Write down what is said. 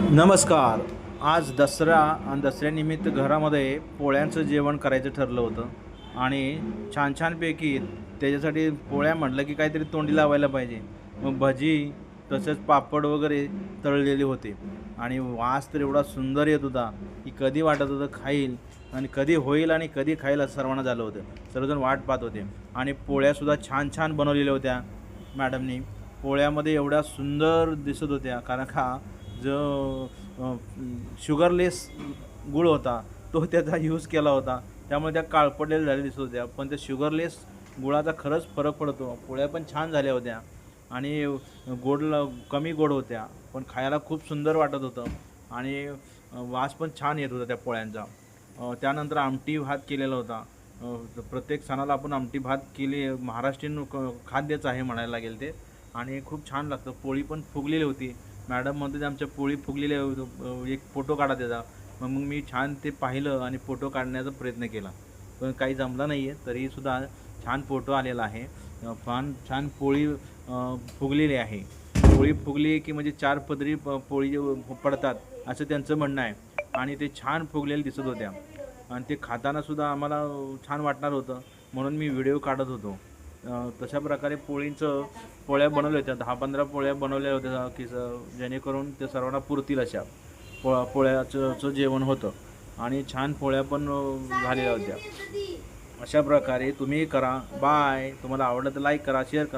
नमस्कार. आज दसरा आणि दसऱ्यानिमित्त घरामध्ये पोळ्यांचं जेवण करायचं ठरलं होतं आणि छानपैकी त्याच्यासाठी पोळ्या म्हटलं की काहीतरी तोंडी लावायला पाहिजे. मग भजी तसेच पापड वगैरे तळलेले होते आणि वास तर एवढा सुंदर येत होता की कधी वाटत होतं खाईल आणि कधी होईल आणि कधी खाईल असं सर्वांना झालं होतं. सर्वजण वाट पाहत होते आणि पोळ्यासुद्धा छान बनवलेल्या होत्या मॅडमनी. पोळ्यामध्ये एवढ्या सुंदर दिसत होत्या कारण का जो शुगरलेस गूळ होता तो त्याचा यूज केला होता, त्यामुळे त्या काळपडलेल्या झालेल्या दिसत होत्या. पण त्या शुगरलेस गुळाचा खरंच फरक पडतो. पोळ्या पण छान झाल्या होत्या आणि कमी गोड होत्या, पण खायला खूप सुंदर वाटत होतं आणि वास पण छान येत होता त्या पोळ्यांचा. त्यानंतर आमटी भात केलेला होता. प्रत्येक सणाला आपण आमटी भात केली, महाराष्ट्रीयन खाद्यच आहे म्हणायला लागेल ते, आणि खूप छान लागतं. पोळी पण फुगलेली होती. मॅडम म्हणते आमच्या पोळी फुगलेली एक फोटो काढा त्याचा. मग मी छान ते पाहिलं आणि फोटो काढण्याचा प्रयत्न केला, पण काही जमला नाही आहे. तरीसुद्धा छान फोटो आलेला आहे. छान पोळी फुगलेली आहे. पोळी फुगली की म्हणजे 4 पदरी पोळी पडतात असं त्यांचं म्हणणं आहे आणि ते छान फुगलेले दिसत होत्या आणि ते खातानासुद्धा आम्हाला छान वाटणार होतं, म्हणून मी व्हिडिओ काढत होतो. तशा प्रकारे पोळ्या बनवल्या होत्या. 10-15 पोळ्या बनवल्या होत्या की जेणेकरून ते सर्वांना पुरतील अशा पोळ्याचं जेवण होतं आणि छान पोळ्या पण झालेल्या होत्या. अशा प्रकारे तुम्ही करा. बाय. तुम्हाला आवडलं तर लाईक करा, शेअर करा.